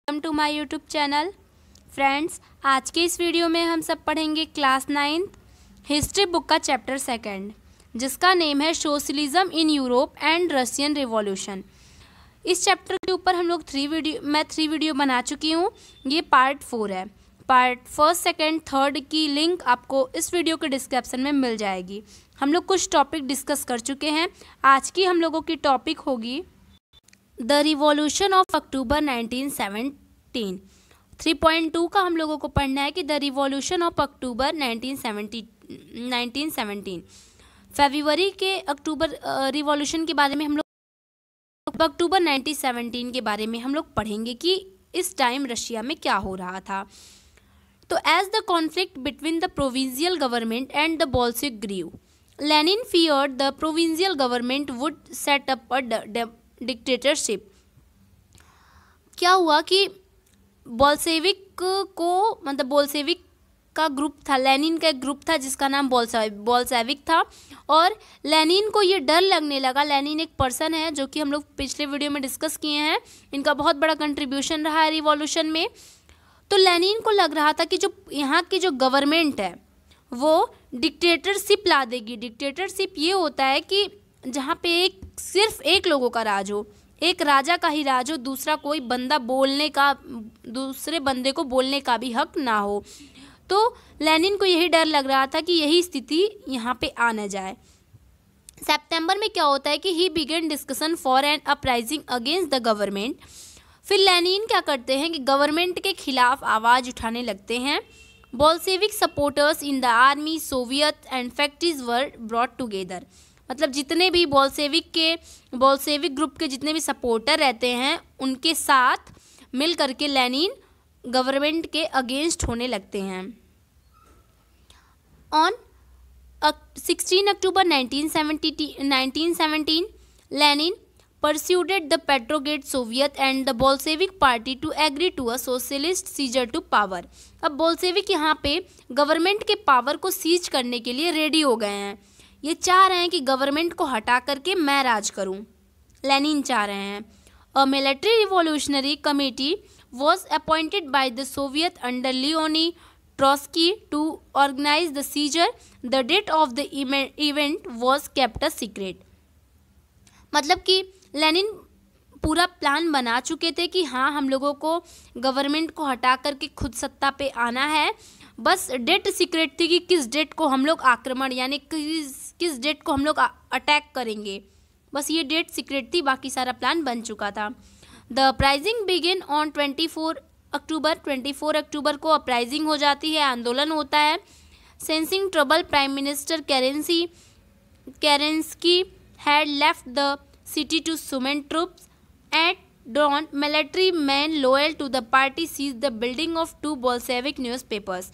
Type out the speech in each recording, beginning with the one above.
Welcome to my YouTube channel. Friends, आज के इस वीडियो में हम सब पढ़ेंगे क्लास 9th हिस्ट्री बुक का चैप्टर 2 जिसका नेम है socialism in Europe and Russian revolution. इस चैप्टर के ऊपर हम लोग 3 वीडियो बना चुकी हूँ। ये पार्ट 4 है। पार्ट 1st, 2nd, 3rd की लिंक आपको इस वीडियो के डिस्क्रिप्शन में मिल जाएगी। हम लोग कुछ टॉपिक डिस्कस कर चुके हैं। आज की हम लोगों की टॉपिक होगी द रिवॉल्यूशन ऑफ अक्टूबर 1917। 3.2 का हम लोगों को पढ़ना है कि द रिवॉल्यूशन ऑफ अक्टूबर 1917। फरवरी के अक्टूबर रिवॉल्यूशन के बारे में हम लोग अक्टूबर 1917 के बारे में हम लोग पढ़ेंगे कि इस टाइम रशिया में क्या हो रहा था। तो as the conflict between the provincial government and the Bolshevik grew, Lenin feared the provincial government would set up a dictatorship. क्या हुआ कि बोल्शेविक का ग्रुप था, लेनिन का एक ग्रुप था जिसका नाम बोल्शेविक था, और लेनिन को ये डर लगने लगा। लेनिन एक पर्सन है जो कि हम लोग पिछले वीडियो में डिस्कस किए हैं। इनका बहुत बड़ा कंट्रीब्यूशन रहा है रिवॉल्यूशन में। तो लेनिन को लग रहा था कि जो यहाँ की जो गवर्नमेंट है वो डिक्टेटरशिप ला देगी। डिक्टेटरशिप ये होता है कि जहाँ पे सिर्फ एक लोगों का राज हो, एक राजा का ही राज हो, दूसरा कोई बंदा दूसरे बंदे को बोलने का भी हक ना हो। तो लेनिन को यही डर लग रहा था कि यही स्थिति यहाँ पे आ न जाए। सितंबर में क्या होता है कि he began discussion for an uprising against the government. फिर लेनिन क्या करते हैं कि गवर्नमेंट के खिलाफ आवाज़ उठाने लगते हैं। Bolshevik supporters in the army, Soviet and factories were brought together. मतलब जितने भी बोल्शेविक ग्रुप के जितने भी सपोर्टर रहते हैं उनके साथ मिल करके लेनिन गवर्नमेंट के अगेंस्ट होने लगते हैं। On 16 October 1917 Lenin persuaded the Petrograd Soviet and the Bolshevik party to agree to a socialist seizure to power। अब बोल्शेविक यहाँ पे गवर्नमेंट के पावर को सीज करने के लिए रेडी हो गए हैं। ये चाह रहे हैं कि गवर्नमेंट को हटा करके मैं राज करूं। लेनिन चाह रहे हैं। A military revolutionary committee was appointed by the Soviet under Leonid Trotsky to organize the seizure. The date of the event was kept a secret। मतलब कि लेनिन पूरा प्लान बना चुके थे कि हाँ, हम लोगों को गवर्नमेंट को हटा करके खुद सत्ता पे आना है। बस डेट सीक्रेट थी कि किस डेट को हम लोग आक्रमण यानी किस डेट को हम लोग अटैक करेंगे। बस ये डेट सीक्रेट थी, बाकी सारा प्लान बन चुका था। The uprising begin on 24 October को अपराइजिंग हो जाती है, आंदोलन होता है। Sensing trouble, prime minister Kerensky had left the city to summon troops. At dawn, military men loyal to the party seized the building of 2 Bolshevik newspapers।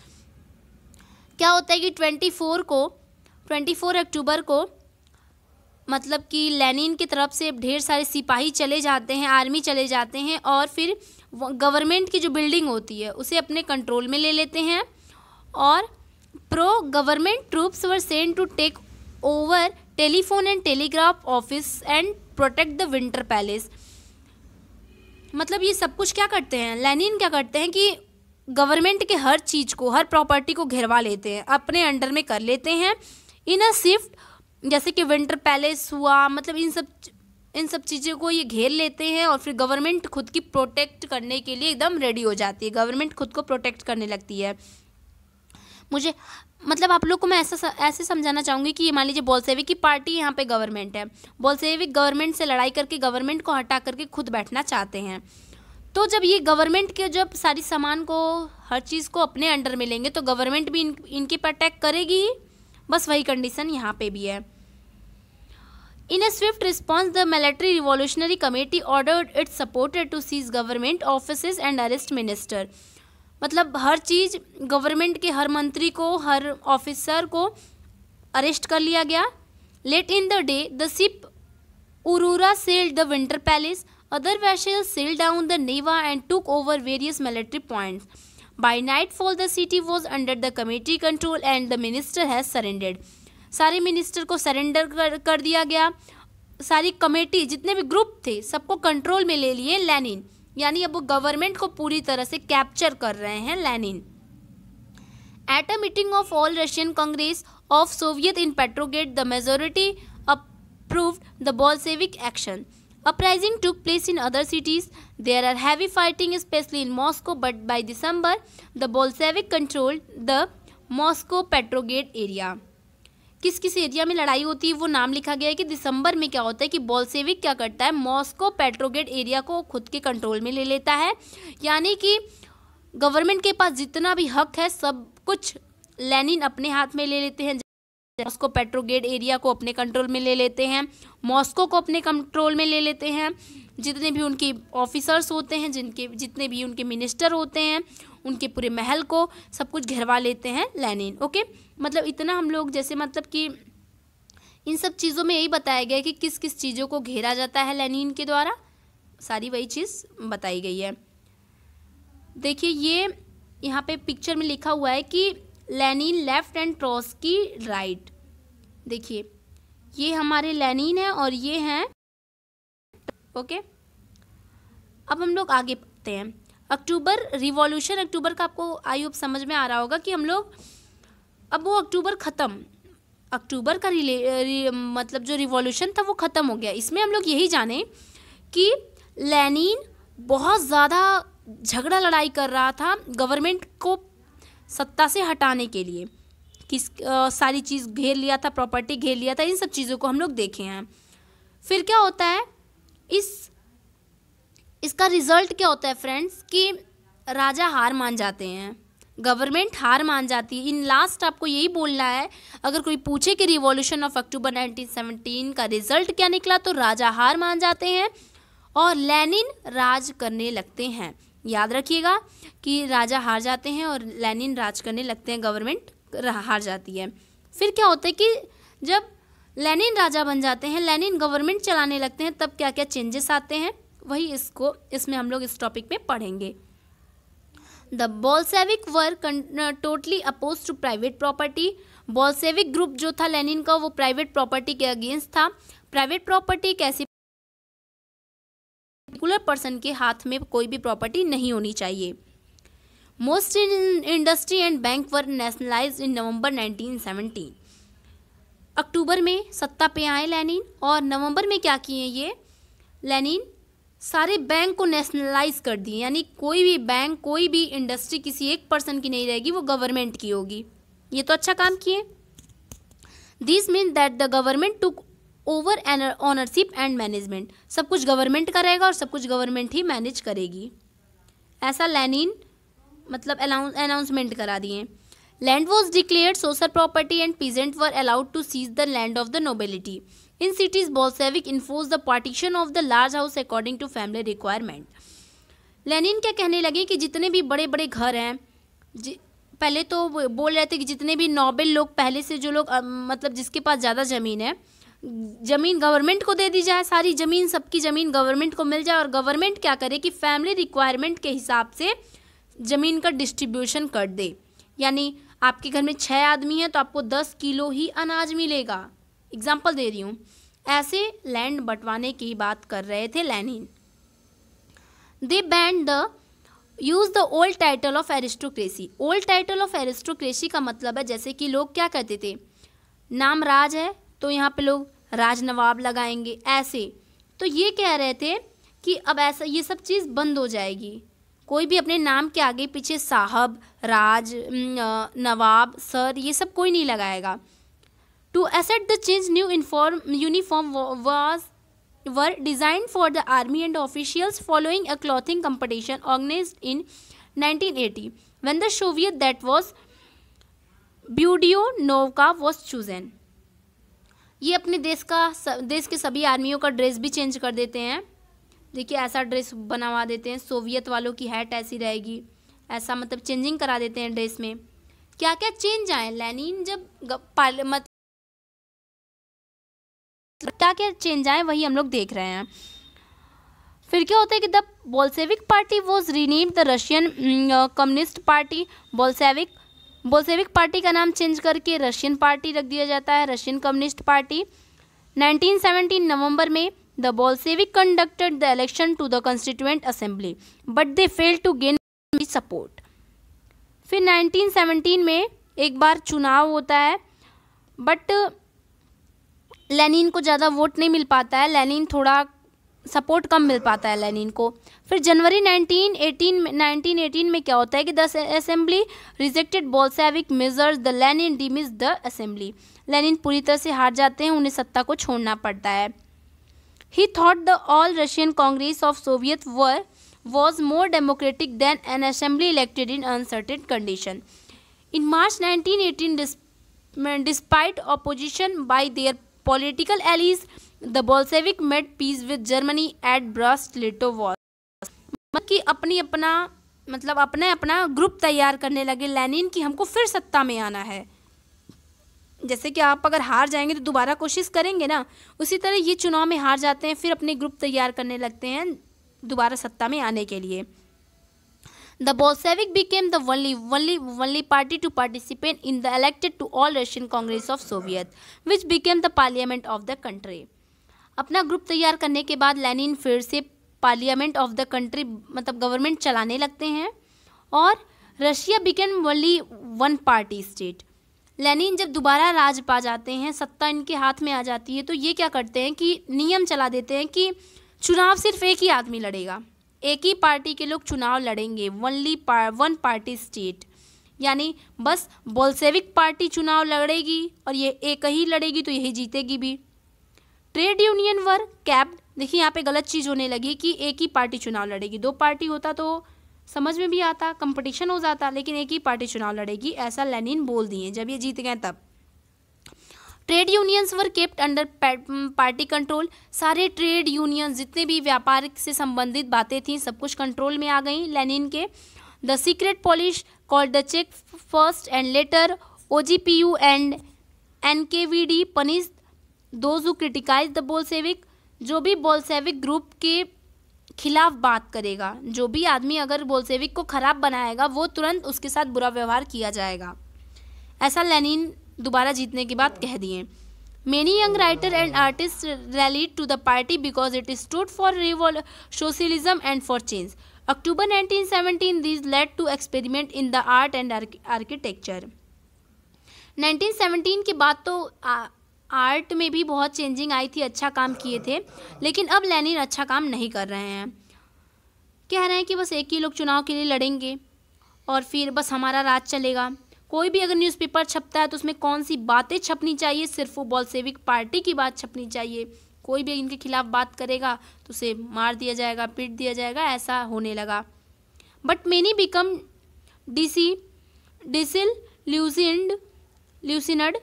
क्या होता है कि 24 अक्टूबर को मतलब कि लेनिन की तरफ से ढेर सारे सिपाही चले जाते हैं, आर्मी चले जाते हैं, और फिर गवर्नमेंट की जो बिल्डिंग होती है उसे अपने कंट्रोल में ले लेते हैं। और pro government troops were sent to take over telephone and telegraph office and protect the Winter Palace. मतलब ये सब कुछ क्या करते हैं, लेनिन क्या करते हैं कि गवर्नमेंट के हर चीज़ को, हर प्रॉपर्टी को घेरवा लेते हैं, अपने अंडर में कर लेते हैं इन अ शिफ्ट। जैसे कि विंटर पैलेस हुआ, मतलब इन सब चीज़ों को ये घेर लेते हैं, और फिर गवर्नमेंट खुद की प्रोटेक्ट करने के लिए एकदम रेडी हो जाती है। गवर्नमेंट खुद को प्रोटेक्ट करने लगती है। मुझे मतलब आप लोग को मैं ऐसे समझाना चाहूँगी कि मान लीजिए बोल्शेविक की पार्टी यहाँ पे गवर्नमेंट है। बोल्शेविक गवर्नमेंट से लड़ाई करके गवर्नमेंट को हटा करके खुद बैठना चाहते हैं। तो जब ये गवर्नमेंट के जब सारी सामान को, हर चीज़ को अपने अंडर में लेंगे तो गवर्नमेंट भी इनकी प्रोटेक्ट करेगी ही। बस वही कंडीशन यहाँ पे भी है। In a swift response the military revolutionary committee ordered its supporter to seize government offices and arrest minister. मतलब हर चीज़, गवर्नमेंट के हर मंत्री को, हर ऑफिसर को अरेस्ट कर लिया गया। Late in the day the ship Aurora sailed the Winter Palace, other vessels sailed down the Neva and took over various military points. By nightfall the city was under the committee control and the minister has surrendered. सारे minister को surrender कर दिया गया। सारी committee, जितने भी group थे, सबको कंट्रोल में ले लिए लेनिन। यानी अब वो गवर्नमेंट को पूरी तरह से कैप्चर कर रहे हैं Lenin. At a meeting of All Russian Congress of Soviet in Petrograd the majority approved the Bolshevik action. Uprising took place in other cities. There are heavy fighting, especially in Moscow, but by December, the Bolshevik controlled the Moscow Petrograd area. किस किस area में लड़ाई होती है वो नाम लिखा गया है कि दिसंबर में क्या होता है कि बोल्शेविक क्या करता है, मॉस्को पेट्रोग्रेड एरिया को खुद के कंट्रोल में ले लेता है। यानी कि गवर्नमेंट के पास जितना भी हक है सब कुछ लेनिन अपने हाथ में ले लेते हैं। मॉस्को पेट्रोग्रेड एरिया को अपने कंट्रोल में ले लेते हैं, मॉस्को को अपने कंट्रोल में ले लेते हैं, जितने भी उनके ऑफिसर्स होते हैं, जितने भी उनके मिनिस्टर होते हैं, उनके पूरे महल को सब कुछ घेरवा लेते हैं लेनिन। ओके, मतलब इतना हम लोग जैसे मतलब कि इन सब चीज़ों में यही बताया गया है कि किस किस चीज़ों को घेरा जाता है लेनिन के द्वारा, सारी वही चीज़ बताई गई है। देखिए ये यहाँ पे पिक्चर में लिखा हुआ है कि लेनिन लेफ्ट एंड ट्रोट्स्की राइट। देखिए ये हमारे लेनिन है और ये हैं ओके। अब हम लोग आगे पढ़ते हैं। अक्टूबर रिवॉल्यूशन, अक्टूबर का आपको आई होप समझ में आ रहा होगा कि हम लोग अब वो अक्टूबर ख़त्म, अक्टूबर का मतलब जो रिवॉल्यूशन था वो ख़त्म हो गया। इसमें हम लोग यही जाने कि लेनिन बहुत ज़्यादा झगड़ा लड़ाई कर रहा था गवर्नमेंट को सत्ता से हटाने के लिए, सारी चीज़ घेर लिया था, प्रॉपर्टी घेर लिया था, इन सब चीज़ों को हम लोग देखे हैं। फिर क्या होता है, इसका रिजल्ट क्या होता है फ्रेंड्स कि राजा हार मान जाते हैं, गवर्नमेंट हार मान जाती है। इन लास्ट आपको यही बोलना है, अगर कोई पूछे कि रिवॉल्यूशन ऑफ अक्टूबर 1917 का रिजल्ट क्या निकला तो राजा हार मान जाते हैं और लेनिन राज करने लगते हैं। याद रखिएगा कि राजा हार जाते हैं और लेनिन राज करने लगते हैं, गवर्नमेंट हार जाती है। फिर क्या होता है कि जब लेनिन राजा बन जाते हैं, लेनिन गवर्नमेंट चलाने लगते हैं, तब क्या क्या चेंजेस आते हैं वही इसमें हम लोग इस टॉपिक पे पढ़ेंगे। The Bolshevik were totally oppose to private property. Bolshevik group जो था लेनिन का वो प्राइवेट प्रॉपर्टी के अगेंस्ट था। प्राइवेट प्रॉपर्टी एक ऐसी पर्टिकुलर पर्सन के हाथ में कोई भी प्रॉपर्टी नहीं होनी चाहिए। Most industry and bank were nationalised in November 1917। अक्टूबर में सत्ता पे आए लेनिन और नवंबर में क्या किए ये लेनिन, सारे बैंक को नेशनलाइज कर दिए, यानी कोई भी बैंक कोई भी इंडस्ट्री किसी एक पर्सन की नहीं रहेगी, वो गवर्नमेंट की होगी। ये तो अच्छा काम किए। This mean that the government took over ownership and management. सब कुछ गवर्नमेंट का रहेगा और सब कुछ गवर्नमेंट ही मैनेज करेगी, ऐसा लेनिन मतलब अनाउंसमेंट करा दिए। Land was declared social property and peasant were allowed to seize the land of the nobility. In cities Bolshevik enforce the partition of the large house according to family requirement. Lenin क्या कहने लगे कि जितने भी बड़े बड़े घर हैं, पहले तो बोल रहे थे कि जितने भी नोबल लोग, पहले से जो लोग मतलब जिसके पास ज़्यादा ज़मीन है, ज़मीन गवर्नमेंट को दे दी जाए, सारी ज़मीन सबकी ज़मीन गवर्नमेंट को मिल जाए और गवर्नमेंट क्या करे कि फैमिली रिक्वायरमेंट के हिसाब से ज़मीन का डिस्ट्रीब्यूशन कर दे। यानी आपके घर में 6 आदमी हैं तो आपको 10 किलो ही अनाज मिलेगा, एग्जाम्पल दे रही हूँ। ऐसे लैंड बंटवाने की बात कर रहे थे Lenin. They band the use the old title of aristocracy. Old title of aristocracy का मतलब है जैसे कि लोग क्या कहते थे, नाम राज है तो यहाँ पे लोग राज नवाब लगाएंगे ऐसे, तो ये कह रहे थे कि अब ऐसा ये सब चीज़ बंद हो जाएगी, कोई भी अपने नाम के आगे पीछे साहब, राज, नवाब, सर ये सब कोई नहीं लगाएगा। To assert the change new uniform were designed for the army and officials following a clothing competition organised in 1980 when the Soviet that was budenovka was chosen. ये अपने देश के सभी आर्मियों का ड्रेस भी चेंज कर देते हैं। देखिए ऐसा ड्रेस बनवा देते हैं, सोवियत वालों की हैट ऐसी रहेगी, ऐसा मतलब चेंजिंग करा देते हैं ड्रेस में। क्या क्या चेंज आए लेनिन जब मतलब क्या क्या चेंज आए वही हम लोग देख रहे हैं। फिर क्या होता है कि the Bolshevik party was renamed the Russian communist party. Bolshevik party का नाम चेंज करके रशियन पार्टी रख दिया जाता है, रशियन कम्युनिस्ट पार्टी। 1917 नवंबर में The Bolshevik conducted the election to the Constituent Assembly, but they failed to gain support. फिर 1917 में एक बार चुनाव होता है, बट लेनिन को ज़्यादा वोट नहीं मिल पाता है, लेनिन थोड़ा सपोर्ट कम मिल पाता है लेनिन को। फिर जनवरी 1918 में क्या होता है कि the assembly rejected Bolshevik measures, the Lenin dismiss the assembly. Lenin पूरी तरह से हार जाते हैं, उन्हें सत्ता को छोड़ना पड़ता है। ही thought the all Russian Congress of Soviet was more democratic than an assembly elected in uncertain condition. In March 1918, despite opposition by their political allies, the Bolshevik made peace with Germany at Brest-Litovsk. कि अपना group तैयार करने लगे Lenin कि हमको फिर सत्ता में आना है। जैसे कि आप अगर हार जाएंगे तो दोबारा कोशिश करेंगे ना, उसी तरह ये चुनाव में हार जाते हैं, फिर अपने ग्रुप तैयार करने लगते हैं दोबारा सत्ता में आने के लिए। The Bolshevik became the only party to participate in the elected to all Russian Congress of Soviet, which became the parliament of the country. अपना ग्रुप तैयार करने के बाद लेनिन फिर से पार्लियामेंट ऑफ द कंट्री मतलब गवर्नमेंट चलाने लगते हैं और Russia became only one party state. Lenin जब दोबारा राज पा जाते हैं, सत्ता इनके हाथ में आ जाती है, तो ये क्या करते हैं कि नियम चला देते हैं कि चुनाव सिर्फ एक ही आदमी लड़ेगा, एक ही पार्टी के लोग चुनाव लड़ेंगे, वन पार्टी स्टेट, यानी बस बोल्शेविक पार्टी चुनाव लड़ेगी और ये एक ही लड़ेगी तो यही जीतेगी भी। ट्रेड यूनियन वर कैप्ड, देखिए यहाँ पे गलत चीज़ होने लगी कि एक ही पार्टी चुनाव लड़ेगी, दो पार्टी होता तो समझ में भी आता, कंपटीशन हो जाता, लेकिन एक ही पार्टी चुनाव लड़ेगी ऐसा लेनिन बोल दिए जब ये जीत गए तब। ट्रेड यूनियंस वर केप्ट अंडर पार्टी कंट्रोल, सारे ट्रेड यूनियन जितने भी व्यापार से संबंधित बातें थी सब कुछ कंट्रोल में आ गई लेनिन के। The secret police called the Cheka first and later OGPU and NKVD punish those who criticise the Bolshevik, जो भी बोल्शेविक ग्रुप के खिलाफ बात करेगा, जो भी आदमी अगर बोल्शेविक को खराब बनाएगा वो तुरंत उसके साथ बुरा व्यवहार किया जाएगा, ऐसा लेनिन दोबारा जीतने के बाद कह दिए। Many young writer and artist rallied to the party because it stood for socialism and for change. October 1917 this led to experiment in the art and architecture. 1917 के बाद तो आर्ट में भी बहुत चेंजिंग आई थी, अच्छा काम किए थे, लेकिन अब लेनिन अच्छा काम नहीं कर रहे हैं। कह रहे हैं कि बस एक ही लोग चुनाव के लिए लड़ेंगे और फिर बस हमारा राज चलेगा। कोई भी अगर न्यूज़पेपर छपता है तो उसमें कौन सी बातें छपनी चाहिए, सिर्फ वो बोल्शेविक पार्टी की बात छपनी चाहिए। कोई भी इनके खिलाफ बात करेगा तो उसे मार दिया जाएगा, पीट दिया जाएगा, ऐसा होने लगा। But many become disillusioned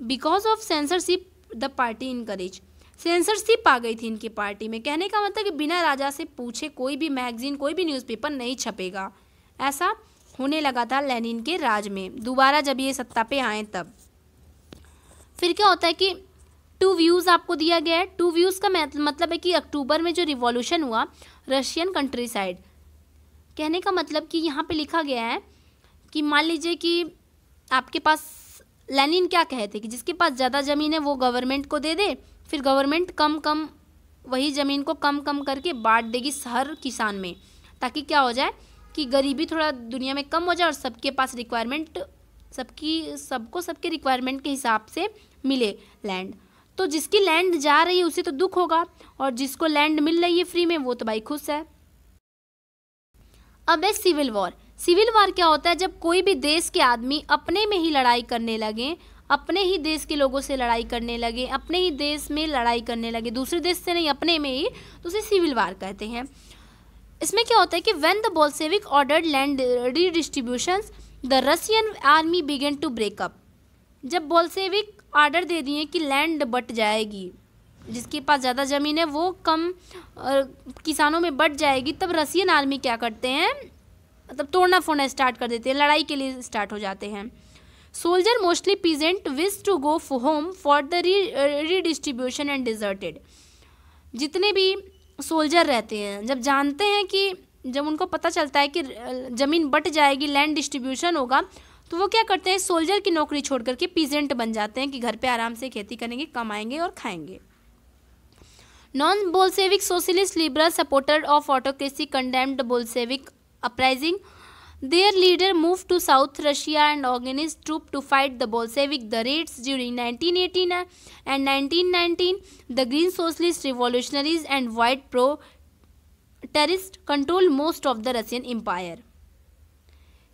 because of censorship the party encourage. Censorship आ गई थी इनकी पार्टी में, कहने का मतलब कि बिना राजा से पूछे कोई भी मैगजीन, कोई भी न्यूज़पेपर नहीं छपेगा, ऐसा होने लगा था लेनिन के राज में, दोबारा जब ये सत्ता पे आए तब। फिर क्या होता है कि 2 व्यूज़ आपको दिया गया है। 2 व्यूज़ का मतलब है कि अक्टूबर में जो रिवॉल्यूशन हुआ रशियन कंट्री साइड, कहने का मतलब कि यहाँ पे लिखा गया है कि मान लीजिए कि आपके पास लेनिन क्या कहते कि जिसके पास ज़्यादा ज़मीन है वो गवर्नमेंट को दे दे, फिर गवर्नमेंट कम वही ज़मीन को कम करके बांट देगी हर किसान में, ताकि क्या हो जाए कि गरीबी थोड़ा दुनिया में कम हो जाए और सबके पास रिक्वायरमेंट सबको सबके रिक्वायरमेंट के हिसाब से मिले लैंड। तो जिसकी लैंड जा रही है उसे तो दुख होगा और जिसको लैंड मिल रही है फ्री में वो तो भाई खुश है। अब है सिविल वॉर। सिविल वॉर क्या होता है, जब कोई भी देश के आदमी अपने में ही लड़ाई करने लगे, अपने ही देश के लोगों से लड़ाई करने लगे, अपने ही देश में लड़ाई करने लगे, दूसरे देश से नहीं अपने में ही, तो उसे सिविल वॉर कहते हैं। इसमें क्या होता है कि when the Bolshevik ordered land redistributions the Russian army began to break up. जब बोल्शेविक ऑर्डर दे दिए कि लैंड बट जाएगी, जिसके पास ज़्यादा ज़मीन है वो कम किसानों में बट जाएगी, तब रशियन आर्मी क्या करते हैं, मतलब तोड़ना फोड़ना स्टार्ट कर देते हैं, लड़ाई के लिए स्टार्ट हो जाते हैं। Soldier mostly peasant wish to go home for the redistribution and deserted. जितने भी सोल्जर रहते हैं जब जानते हैं कि जब उनको पता चलता है कि ज़मीन बट जाएगी, लैंड डिस्ट्रीब्यूशन होगा, तो वो क्या करते हैं, सोल्जर की नौकरी छोड़ करके पीजेंट बन जाते हैं कि घर पे आराम से खेती करेंगे, कमाएंगे और खाएंगे। Non-Bolshevik socialist liberal supporter of autocracy condemned the Bolshevik uprising. Their leader moved to South Russia and organized troops to fight the Bolshevik. The raids during 1918 and 1919, the Green Socialist revolutionaries and white pro-terrorists controlled most of the Russian Empire.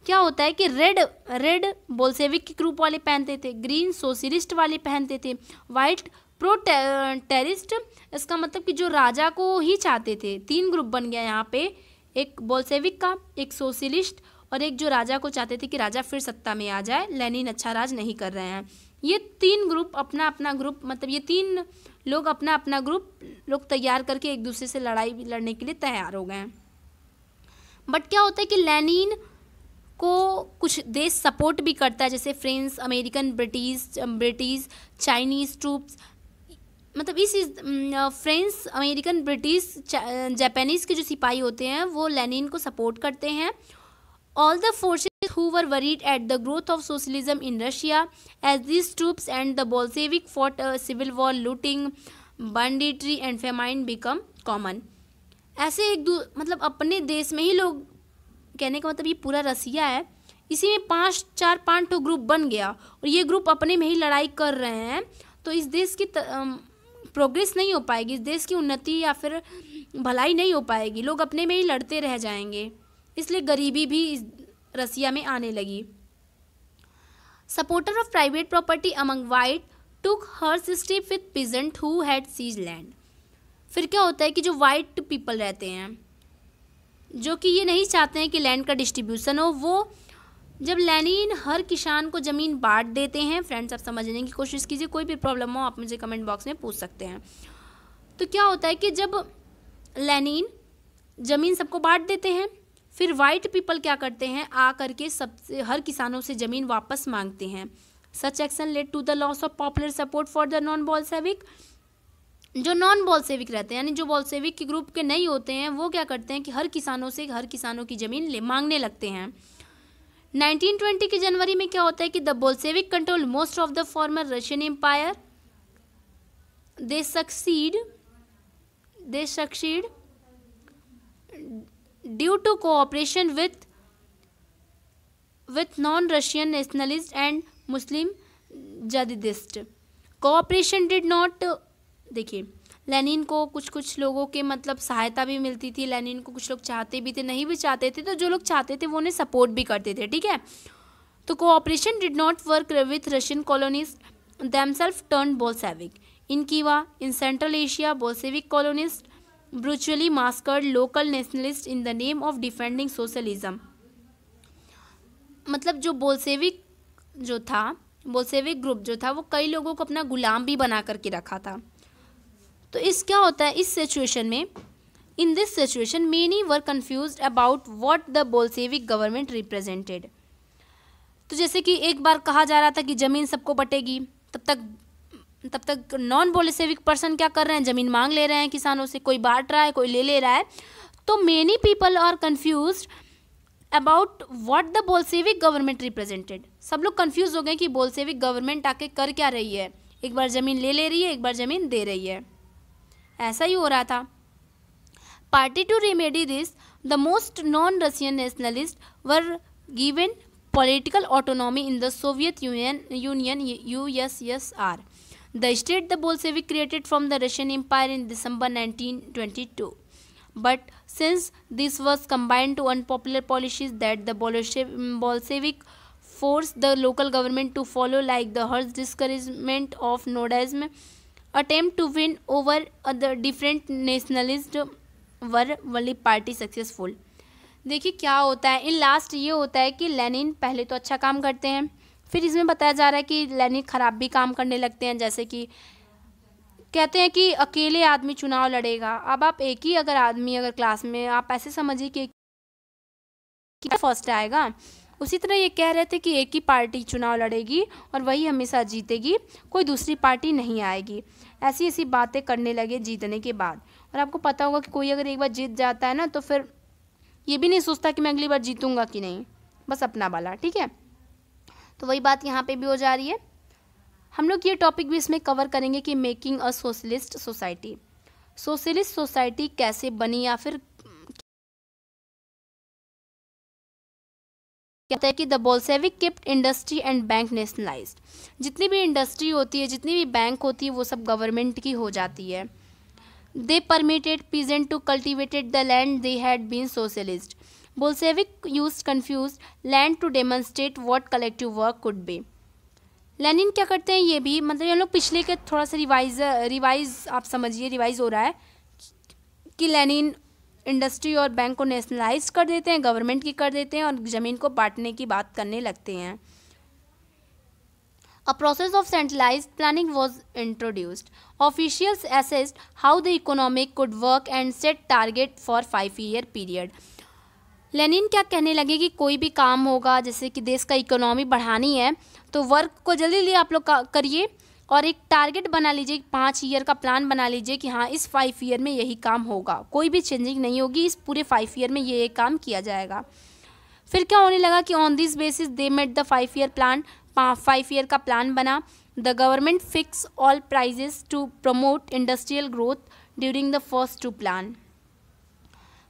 क्या होता है कि red Bolshevik के group वाले पहनते थे, green socialist वाले पहनते थे, वाइट प्रो टेररिस्ट, इसका मतलब कि जो राजा को ही चाहते थे। 3 ग्रुप बन गया यहाँ पे, एक बोल्शेविक का, एक सोशलिस्ट और एक जो राजा को चाहते थे कि राजा फिर सत्ता में आ जाए, लेनिन अच्छा राज नहीं कर रहे हैं। ये 3 ग्रुप अपना अपना ग्रुप, मतलब ये 3 लोग अपना अपना ग्रुप लोग तैयार करके एक दूसरे से लड़ाई लड़ने के लिए तैयार हो गए हैं। बट क्या होता है कि लेनिन को कुछ देश सपोर्ट भी करता है, जैसे French, American, British, Chinese troops, मतलब इस फ्रेंच, अमेरिकन, ब्रिटिश, जापानीज़ के जो सिपाही होते हैं वो लेनिन को सपोर्ट करते हैं। All the forces who were worried at the growth of socialism in Russia, as these troops and the Bolshevik fought a civil war, looting, banditry and famine become common. ऐसे मतलब अपने देश में ही लोग, कहने का मतलब ये पूरा रसिया है, इसी में 5 ग्रुप बन गया और ये ग्रुप अपने में ही लड़ाई कर रहे हैं, तो इस देश की प्रोग्रेस नहीं हो पाएगी, इस देश की उन्नति या फिर भलाई नहीं हो पाएगी, लोग अपने में ही लड़ते रह जाएंगे। इसलिए गरीबी भी इस रसिया में आने लगी। Supporter of private property among white took harsh step with peasant who had seize land. फिर क्या होता है कि जो वाइट पीपल रहते हैं, जो कि ये नहीं चाहते हैं कि लैंड का डिस्ट्रीब्यूशन हो, वो जब लेनिन हर किसान को ज़मीन बांट देते हैं। फ्रेंड्स, आप समझने की कोशिश कीजिए, कोई भी प्रॉब्लम हो आप मुझे कमेंट बॉक्स में पूछ सकते हैं। तो क्या होता है कि जब लेनिन ज़मीन सबको बांट देते हैं, फिर वाइट पीपल क्या करते हैं, आ करके सबसे हर किसानों से ज़मीन वापस मांगते हैं। Such action led to the loss of popular support for the non Bolshevik. जो नॉन बोल्शेविक रहते हैं, यानी जो बोल्शेविक के ग्रुप के नहीं होते हैं, वो क्या करते हैं कि हर किसानों की ज़मीन मांगने लगते हैं। 1920 के जनवरी में क्या होता है कि the Bolshevik control most of the former Russian empire. They succeed due to cooperation with non Russian nationalist and Muslim Jadidist. Cooperation did not, देखिए लेनिन को कुछ लोगों के मतलब सहायता भी मिलती थी, लेनिन को कुछ लोग चाहते भी थे, नहीं भी चाहते थे, तो जो लोग चाहते थे वो उन्हें सपोर्ट भी करते थे, ठीक है। तो cooperation did not work with Russian colonist themselves turn Bolshevik. In Khiva in Central Asia Bolshevik colonist brutally massacred local nationalist in the name of defending socialism. मतलब जो बोल्शेविक ग्रुप जो था वो कई लोगों को अपना गुलाम भी बना करके रखा था। तो इस क्या होता है इस सिचुएशन में, in this situation many were confused about what the Bolshevik government represented. तो जैसे कि एक बार कहा जा रहा था कि ज़मीन सबको बटेगी, तब तक नॉन बोल्शेविक पर्सन क्या कर रहे हैं, ज़मीन मांग ले रहे हैं किसानों से, कोई बांट रहा है, कोई ले रहा है। तो many people are confused about what the Bolshevik government represented. सब लोग कन्फ्यूज हो गए कि बोल्शेविक गवर्नमेंट आके कर क्या रही है, एक बार ज़मीन ले रही है, एक बार ज़मीन दे रही है, ऐसा ही हो रहा था। Party to remedy this the most non Russian nationalist were given political autonomy in the Soviet Union USSR, the state the Bolshevik created from the Russian Empire in December 1922. But since this was combined to unpopular policies that the Bolshevik forced the local government to follow, like the harsh discouragement of Nordism, attempt to win over other different nationalists, were only party successful. देखिए क्या होता है in last, ये होता है कि Lenin पहले तो अच्छा काम करते हैं, फिर इसमें बताया जा रहा है कि लेनिन खराब भी काम करने लगते हैं। जैसे कि कहते हैं कि अकेले आदमी चुनाव लड़ेगा। अब आप एक ही आदमी अगर क्लास में, आप ऐसे समझिए कि फर्स्ट आएगा, उसी तरह ये कह रहे थे कि एक ही पार्टी चुनाव लड़ेगी और वही हमेशा जीतेगी, कोई दूसरी पार्टी नहीं आएगी। ऐसी बातें करने लगे जीतने के बाद। और आपको पता होगा कि कोई अगर एक बार जीत जाता है ना, तो फिर ये भी नहीं सोचता कि मैं अगली बार जीतूंगा कि नहीं, बस अपना वाला, ठीक है। तो वही बात यहाँ पे भी हो जा रही है। हम लोग ये टॉपिक भी इसमें कवर करेंगे कि making a socialist society. Socialist society कैसे बनी या फिर कहता है कि the Bolshevik kept industry and bank nationalised. जितनी भी इंडस्ट्री होती है, जितनी भी बैंक होती है, वो सब गवर्नमेंट की हो जाती है। They permitted peasant to cultivated the land they had been socialist. Bolshevik used confused land to demonstrate what collective work could be. Lenin क्या करते हैं, ये भी मतलब ये लोग पिछले के थोड़ा सा रिवाइज आप समझिए, रिवाइज हो रहा है कि लेनिन इंडस्ट्री और बैंक को नेशनलाइज कर देते हैं, गवर्नमेंट की कर देते हैं और ज़मीन को बांटने की बात करने लगते हैं। A process of centralized planning was introduced. Officials assessed how the economy could work and set target for 5-year period. Lenin क्या कहने लगे कि कोई भी काम होगा, जैसे कि देश का इकोनॉमी बढ़ानी है, तो वर्क को जल्दी जल्दी आप लोग करिए और एक टारगेट बना लीजिए, 5 ईयर का प्लान बना लीजिए कि हाँ इस 5 ईयर में यही काम होगा, कोई भी चेंजिंग नहीं होगी, इस पूरे 5 ईयर में ये काम किया जाएगा। फिर क्या होने लगा कि on this basis they made the 5 year plan, 5 year का प्लान बना। The government fix all prices to promote industrial growth during the first 2 plan.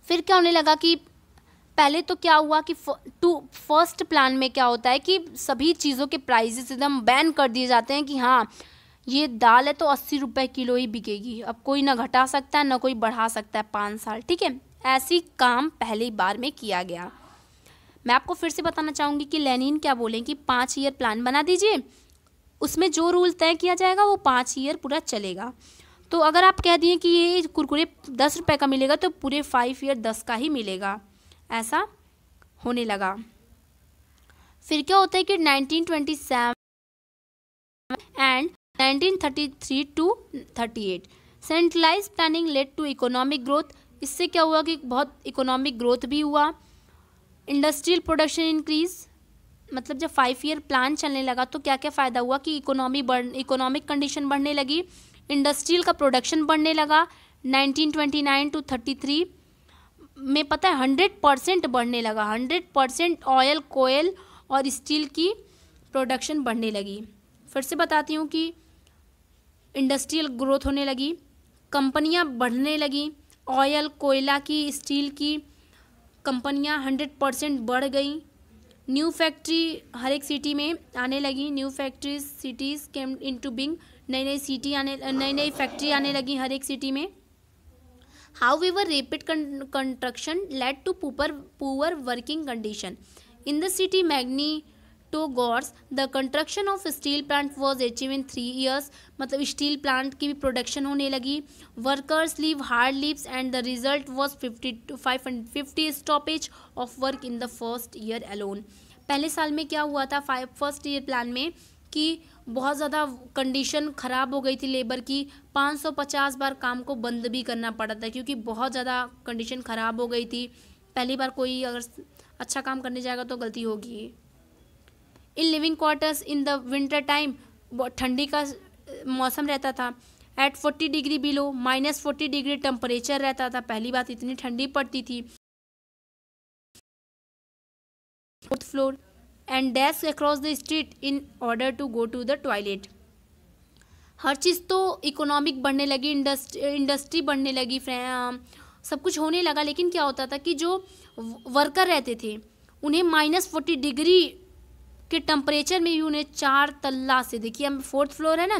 फिर क्या होने लगा कि पहले तो क्या हुआ कि फर्स्ट प्लान में क्या होता है कि सभी चीज़ों के प्राइजेस एकदम बैन कर दिए जाते हैं कि हाँ ये दाल है तो 80 रुपये किलो ही बिकेगी, अब कोई ना घटा सकता है ना कोई बढ़ा सकता है 5 साल, ठीक है। ऐसी काम पहली बार में किया गया। मैं आपको फिर से बताना चाहूँगी कि लेनिन क्या बोलें कि 5 ईयर प्लान बना दीजिए, उसमें जो रूल तय किया जाएगा वो 5 ईयर पूरा चलेगा। तो अगर आप कह दिए कि ये कुरकुरे 10 रुपये का मिलेगा तो पूरे 5 ईयर 10 का ही मिलेगा, ऐसा होने लगा। फिर क्या होता है कि 1927 and 1933 to 38 centralise planning led to economic growth. इससे क्या हुआ कि बहुत इकोनॉमिक ग्रोथ भी हुआ। इंडस्ट्रियल प्रोडक्शन इंक्रीज, मतलब जब 5 ईयर प्लान चलने लगा तो क्या क्या फ़ायदा हुआ कि इकोनॉमिक कंडीशन बढ़ने लगी, इंडस्ट्रियल का प्रोडक्शन बढ़ने लगा। 1929 to 33 में पता है 100% बढ़ने लगा, 100% ऑयल, कोयल और स्टील की प्रोडक्शन बढ़ने लगी। फिर से बताती हूँ कि इंडस्ट्रियल ग्रोथ होने लगी, कंपनियाँ बढ़ने लगी, ऑयल, कोयला की, स्टील की कंपनियाँ 100% बढ़ गई। न्यू फैक्ट्री हर एक सिटी में आने लगी, new factories cities came into being, नई नई फैक्ट्री आने लगी हर एक सिटी में। However, rapid construction led to poor working condition. In the city magnitogors, the construction of steel plant was achieved in 3 years. मतलब स्टील प्लांट की भी production होने लगी। Workers live hard lives and the result was 50 to 550 stoppage of work in the first year alone. पहले साल में क्या हुआ था फर्स्ट ईयर प्लान में कि बहुत ज़्यादा कंडीशन ख़राब हो गई थी लेबर की, 550 बार काम को बंद भी करना पड़ा था क्योंकि बहुत ज़्यादा कंडीशन ख़राब हो गई थी। पहली बार कोई अगर अच्छा काम करने जाएगा तो गलती होगी। In living quarters in the winter time, ठंडी का मौसम रहता था। At 40 degree below, -40 degree temperature रहता था, पहली बात इतनी ठंडी पड़ती थी। 4th floor and desk across the street in order to go to the toilet. हर चीज़ तो इकोनॉमिक बढ़ने लगी, इंडस्ट्री बढ़ने लगी, सब कुछ होने लगा। लेकिन क्या होता था कि जो वर्कर रहते थे उन्हें -40 डिग्री के टेम्परेचर में भी उन्हें 4 तल्ला से, देखिए हम 4th फ्लोर है ना,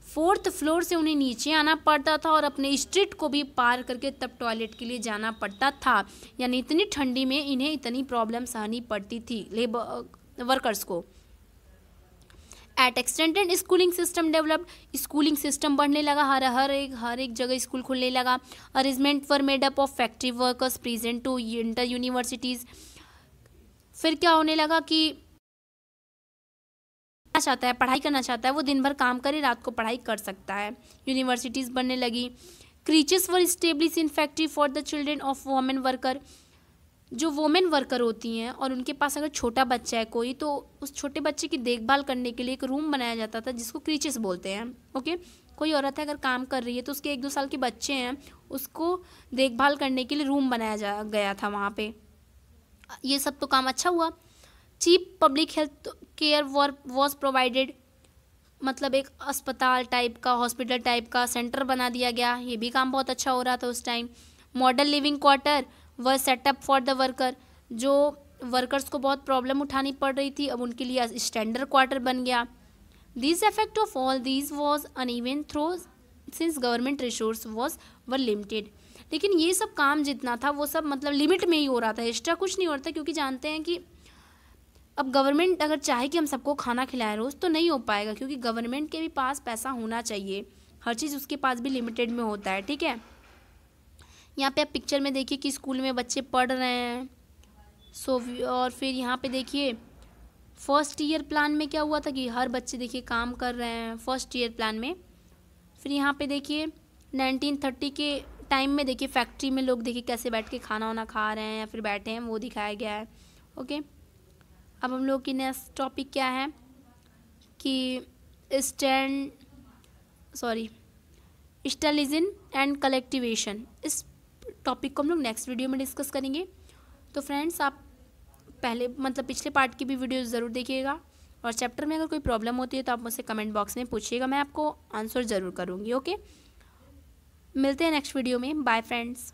4th फ्लोर से उन्हें नीचे आना पड़ता था और अपने स्ट्रीट को भी पार करके तब टॉयलेट के लिए जाना पड़ता था। यानी इतनी ठंडी में इन्हें इतनी प्रॉब्लम सहनी पड़ती थी वर्कर्स को। An extended schooling system developed, schooling system बढ़ने लगा, हर एक जगह स्कूल खुलने लगा। Arrangement were made up of factory workers present to inter universities. फिर क्या होने लगा कि चाहता है, पढ़ाई करना चाहता है, वो दिन भर काम करे, रात को पढ़ाई कर सकता है। यूनिवर्सिटीज़ बनने लगी। Creches were establish in factory for the children of women worker. जो वोमेन वर्कर होती हैं और उनके पास अगर छोटा बच्चा है कोई, तो उस छोटे बच्चे की देखभाल करने के लिए एक रूम बनाया जाता था जिसको क्रीचेस बोलते हैं। ओके, कोई औरत है अगर काम कर रही है तो उसके 1-2 साल के बच्चे हैं, उसको देखभाल करने के लिए रूम बनाया गया था वहाँ पे। ये सब तो काम अच्छा हुआ। Cheap public health care was provided. मतलब एक अस्पताल टाइप का, हॉस्पिटल टाइप का सेंटर बना दिया गया, ये भी काम बहुत अच्छा हो रहा था उस टाइम। मॉडल लिविंग क्वार्टर व सेटअप फॉर द वर्कर, जो वर्कर्स को बहुत प्रॉब्लम उठानी पड़ रही थी, अब उनके लिए स्टैंडर्ड क्वार्टर बन गया। This effect of all this was uneven throw since government resource was were limited. लेकिन ये सब काम जितना था वो सब मतलब लिमिट में ही हो रहा था, एक्स्ट्रा कुछ नहीं हो रहा था, क्योंकि जानते हैं कि अब गवर्नमेंट अगर चाहे कि हम सबको खाना खिलाएं रोज़ तो नहीं हो पाएगा, क्योंकि गवर्नमेंट के भी पास पैसा होना चाहिए, हर चीज़ उसके पास भी लिमिटेड में होता है, ठीक है। यहाँ पे आप पिक्चर में देखिए कि स्कूल में बच्चे पढ़ रहे हैं। और फिर यहाँ पे देखिए फर्स्ट ईयर प्लान में क्या हुआ था कि हर बच्चे देखिए काम कर रहे हैं फर्स्ट ईयर प्लान में। फिर यहाँ पे देखिए 1930 के टाइम में देखिए फैक्ट्री में लोग देखिए कैसे बैठ के खाना वाना खा रहे हैं या फिर बैठे हैं, वो दिखाया गया है। ओके, अब हम लोग की नेक्स्ट टॉपिक क्या है कि स्टालिनिज्म एंड कलेक्टिवेशन। इस टॉपिक को हम लोग नेक्स्ट वीडियो में डिस्कस करेंगे। तो फ्रेंड्स, आप पहले मतलब पिछले पार्ट की भी वीडियो ज़रूर देखिएगा, और चैप्टर में अगर कोई प्रॉब्लम होती है तो आप मुझसे कमेंट बॉक्स में पूछिएगा, मैं आपको आंसर ज़रूर करूँगी। ओके, मिलते हैं नेक्स्ट वीडियो में। Bye friends.